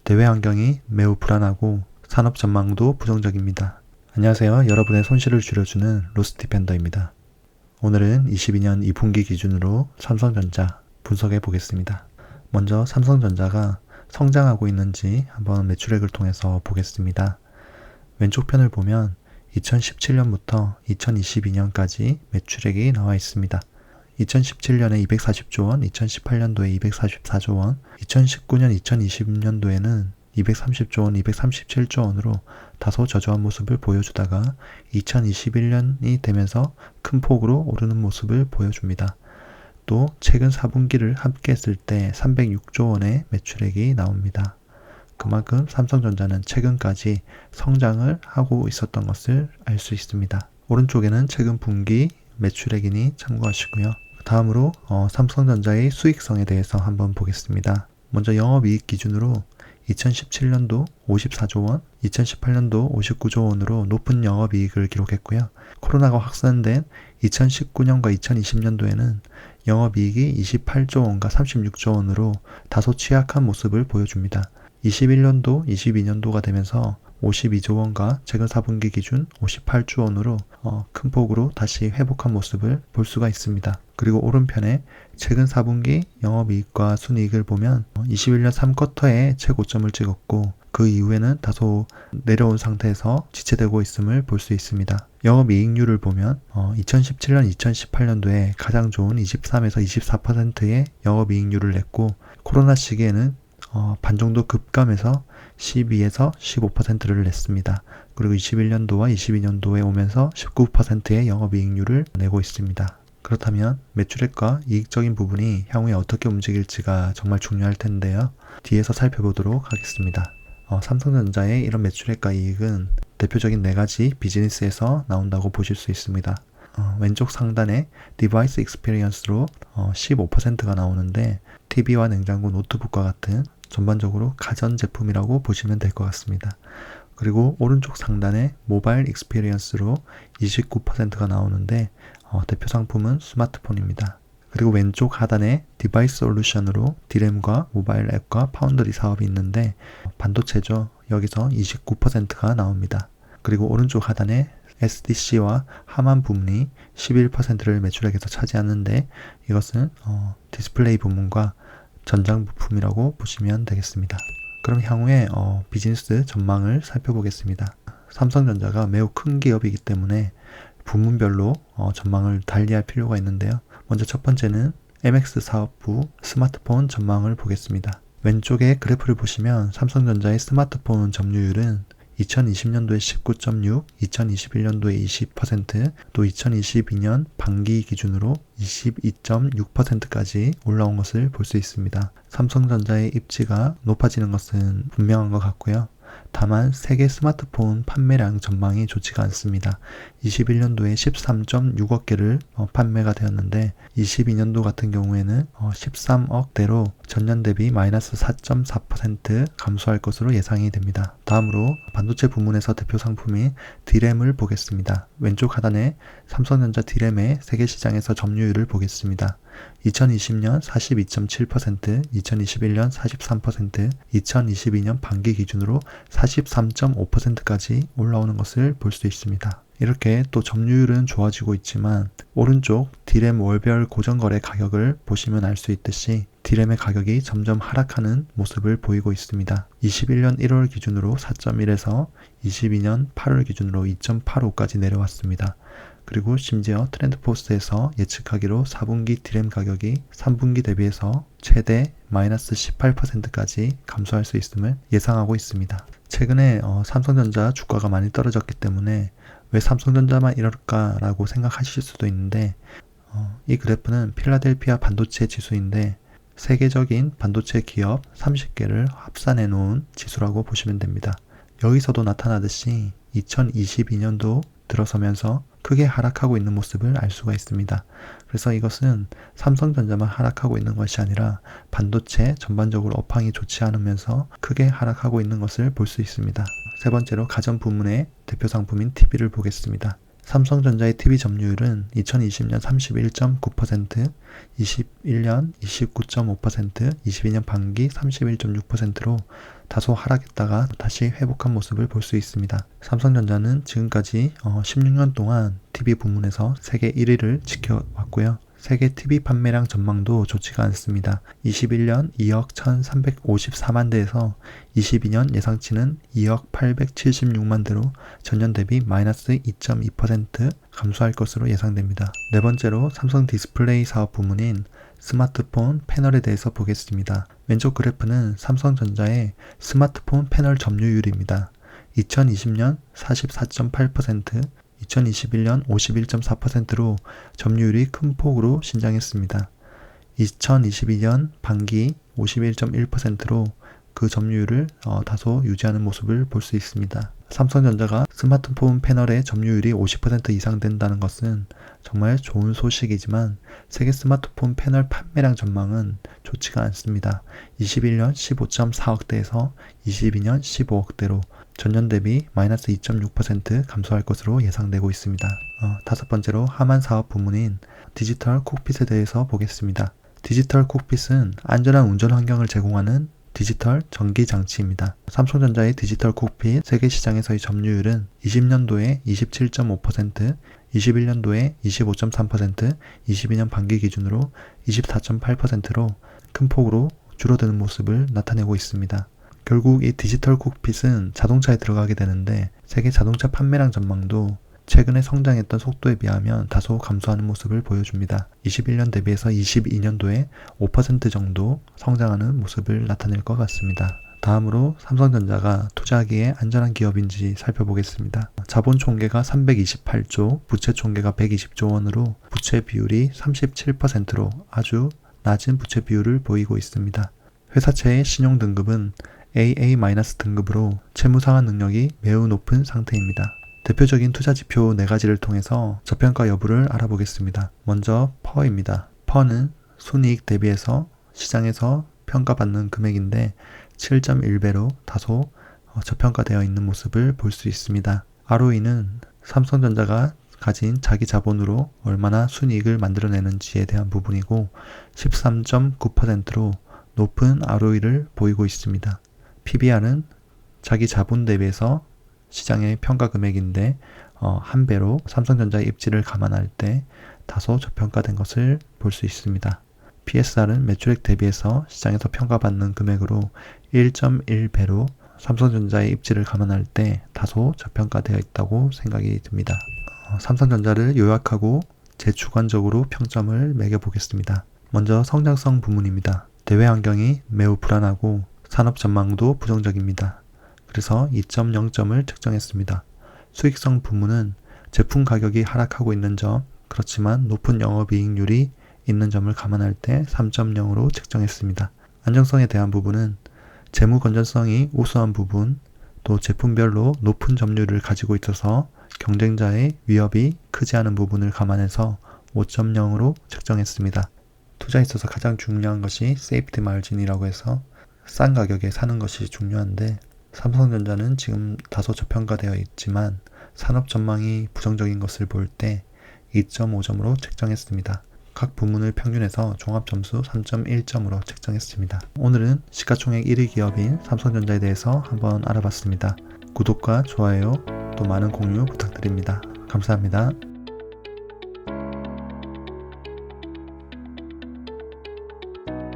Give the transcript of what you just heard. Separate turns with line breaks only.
대외 환경이 매우 불안하고 산업 전망도 부정적입니다. 안녕하세요. 여러분의 손실을 줄여주는 로스디펜더입니다. 오늘은 22년 2분기 기준으로 삼성전자 분석해 보겠습니다. 먼저 삼성전자가 성장하고 있는지 한번 매출액을 통해서 보겠습니다. 왼쪽 편을 보면 2017년부터 2022년까지 매출액이 나와 있습니다. 2017년에 240조 원, 2018년도에 244조 원, 2019년, 2020년도에는 230조 원, 237조 원으로 다소 저조한 모습을 보여주다가 2021년이 되면서 큰 폭으로 오르는 모습을 보여줍니다. 또 최근 4분기를 함께 했을 때 306조 원의 매출액이 나옵니다. 그만큼 삼성전자는 최근까지 성장을 하고 있었던 것을 알 수 있습니다. 오른쪽에는 최근 분기 매출액이니 참고하시고요. 다음으로 삼성전자의 수익성에 대해서 한번 보겠습니다. 먼저 영업이익 기준으로 2017년도 54조 원, 2018년도 59조 원으로 높은 영업이익을 기록했고요. 코로나가 확산된 2019년과 2020년도에는 영업이익이 28조 원과 36조 원으로 다소 취약한 모습을 보여줍니다. 21년도, 22년도가 되면서 52조 원과 최근 4분기 기준 58조 원으로 큰 폭으로 다시 회복한 모습을 볼 수가 있습니다. 그리고 오른편에 최근 4분기 영업이익과 순이익을 보면 21년 3쿼터에 최고점을 찍었고 그 이후에는 다소 내려온 상태에서 지체되고 있음을 볼 수 있습니다. 영업이익률을 보면 2017년, 2018년도에 가장 좋은 23에서 24%의 영업이익률을 냈고 코로나 시기에는 반 정도 급감해서 12에서 15%를 냈습니다. 그리고 21년도와 22년도에 오면서 19%의 영업이익률을 내고 있습니다. 그렇다면 매출액과 이익적인 부분이 향후에 어떻게 움직일지가 정말 중요할 텐데요. 뒤에서 살펴보도록 하겠습니다. 삼성전자의 이런 매출액과 이익은 대표적인 4가지 비즈니스에서 나온다고 보실 수 있습니다. 왼쪽 상단에 디바이스 익스피리언스로 15%가 나오는데 TV와 냉장고, 노트북과 같은 전반적으로 가전제품이라고 보시면 될 것 같습니다. 그리고 오른쪽 상단에 모바일 익스피리언스로 29%가 나오는데 대표 상품은 스마트폰입니다. 그리고 왼쪽 하단에 디바이스 솔루션으로 디램과 모바일 앱과 파운드리 사업이 있는데 반도체죠. 여기서 29%가 나옵니다. 그리고 오른쪽 하단에 SDC와 하만 부문이 11%를 매출액에서 차지하는데 이것은 디스플레이 부문과 전장 부품이라고 보시면 되겠습니다. 그럼 향후에 비즈니스 전망을 살펴보겠습니다. 삼성전자가 매우 큰 기업이기 때문에 부문별로 전망을 달리할 필요가 있는데요. 먼저 첫 번째는 MX 사업부 스마트폰 전망을 보겠습니다. 왼쪽에 그래프를 보시면 삼성전자의 스마트폰 점유율은 2020년도에 19.6, 2021년도에 20%, 또 2022년 반기 기준으로 22.6%까지 올라온 것을 볼 수 있습니다. 삼성전자의 입지가 높아지는 것은 분명한 것 같고요. 다만 세계 스마트폰 판매량 전망이 좋지가 않습니다. 21년도에 13.6억 개를 판매가 되었는데 22년도 같은 경우에는 13억대로 전년 대비 마이너스 4.4% 감소할 것으로 예상이 됩니다. 다음으로 반도체 부문에서 대표 상품인 D램을 보겠습니다. 왼쪽 하단에 삼성전자 D램의 세계 시장에서 점유율을 보겠습니다. 2020년 42.7%, 2021년 43%, 2022년 반기 기준으로 43.5%까지 올라오는 것을 볼 수 있습니다. 이렇게 또 점유율은 좋아지고 있지만 오른쪽 D램 월별 고정거래 가격을 보시면 알 수 있듯이 D램의 가격이 점점 하락하는 모습을 보이고 있습니다. 21년 1월 기준으로 4.1에서 22년 8월 기준으로 2.85까지 내려왔습니다. 그리고 심지어 트렌드포스트에서 예측하기로 4분기 D램 가격이 3분기 대비해서 최대 마이너스 18%까지 감소할 수 있음을 예상하고 있습니다. 최근에 삼성전자 주가가 많이 떨어졌기 때문에 왜 삼성전자만 이럴까라고 생각하실 수도 있는데 이 그래프는 필라델피아 반도체 지수인데 세계적인 반도체 기업 30개를 합산해 놓은 지수라고 보시면 됩니다. 여기서도 나타나듯이 2022년도 들어서면서 크게 하락하고 있는 모습을 알 수가 있습니다. 그래서 이것은 삼성전자만 하락하고 있는 것이 아니라 반도체 전반적으로 업황이 좋지 않으면서 크게 하락하고 있는 것을 볼 수 있습니다. 세 번째로 가전 부문의 대표 상품인 TV를 보겠습니다. 삼성전자의 TV 점유율은 2020년 31.9%, 21년 29.5%, 22년 반기 31.6%로 다소 하락했다가 다시 회복한 모습을 볼 수 있습니다. 삼성전자는 지금까지 16년 동안 TV 부문에서 세계 1위를 지켜왔고요. 세계 TV 판매량 전망도 좋지가 않습니다. 21년 2억 1354만 대에서 22년 예상치는 2억 876만 대로 전년 대비 마이너스 2.2% 감소할 것으로 예상됩니다. 네 번째로 삼성 디스플레이 사업 부문인 스마트폰 패널에 대해서 보겠습니다. 왼쪽 그래프는 삼성전자의 스마트폰 패널 점유율입니다. 2020년 44.8%, 2021년 51.4%로 점유율이 큰 폭으로 신장했습니다. 2022년 반기 51.1%로 그 점유율을 다소 유지하는 모습을 볼 수 있습니다. 삼성전자가 스마트폰 패널의 점유율이 50% 이상 된다는 것은 정말 좋은 소식이지만 세계 스마트폰 패널 판매량 전망은 좋지가 않습니다. 21년 15.4억대에서 22년 15억대로 전년 대비 마이너스 2.6% 감소할 것으로 예상되고 있습니다. 다섯 번째로 하만 사업 부문인 디지털 콕핏에 대해서 보겠습니다. 디지털 콕핏은 안전한 운전 환경을 제공하는 디지털 전기장치입니다. 삼성전자의 디지털 콕핏 세계 시장에서의 점유율은 20년도에 27.5%, 21년도에 25.3%, 22년 반기 기준으로 24.8%로 큰 폭으로 줄어드는 모습을 나타내고 있습니다. 결국 이 디지털 콕핏은 자동차에 들어가게 되는데 세계 자동차 판매량 전망도 최근에 성장했던 속도에 비하면 다소 감소하는 모습을 보여줍니다. 21년 대비해서 22년도에 5% 정도 성장하는 모습을 나타낼 것 같습니다. 다음으로 삼성전자가 투자하기에 안전한 기업인지 살펴보겠습니다. 자본 총계가 328조, 부채 총계가 120조 원으로 부채 비율이 37%로 아주 낮은 부채 비율을 보이고 있습니다. 회사채의 신용 등급은 AA- 등급으로 채무 상환 능력이 매우 높은 상태입니다. 대표적인 투자 지표 4가지를 통해서 저평가 여부를 알아보겠습니다. 먼저 퍼입니다. 퍼는 순이익 대비해서 시장에서 평가받는 금액인데 7.1배로 다소 저평가되어 있는 모습을 볼 수 있습니다. ROE는 삼성전자가 가진 자기 자본으로 얼마나 순이익을 만들어내는지에 대한 부분이고 13.9%로 높은 ROE를 보이고 있습니다. PBR은 자기 자본 대비해서 시장의 평가 금액인데 1배로 삼성전자의 입지를 감안할 때 다소 저평가된 것을 볼 수 있습니다. PSR은 매출액 대비해서 시장에서 평가받는 금액으로 1.1배로 삼성전자의 입지를 감안할 때 다소 저평가되어 있다고 생각이 듭니다. 삼성전자를 요약하고 재주관적으로 평점을 매겨보겠습니다. 먼저 성장성 부문입니다. 대외 환경이 매우 불안하고 산업 전망도 부정적입니다. 그래서 2.0점을 측정했습니다. 수익성 부문은 제품 가격이 하락하고 있는 점, 그렇지만 높은 영업이익률이 있는 점을 감안할 때 3.0으로 측정했습니다. 안정성에 대한 부분은 재무 건전성이 우수한 부분, 또 제품별로 높은 점유율을 가지고 있어서 경쟁자의 위협이 크지 않은 부분을 감안해서 5.0으로 측정했습니다. 투자에 있어서 가장 중요한 것이 세이프티 마진이라고 해서 싼 가격에 사는 것이 중요한데 삼성전자는 지금 다소 저평가되어 있지만 산업 전망이 부정적인 것을 볼 때 2.5점으로 측정했습니다. 각 부문을 평균해서 종합점수 3.1점으로 측정했습니다. 오늘은 시가총액 1위 기업인 삼성전자에 대해서 한번 알아봤습니다. 구독과 좋아요 또 많은 공유 부탁드립니다. 감사합니다.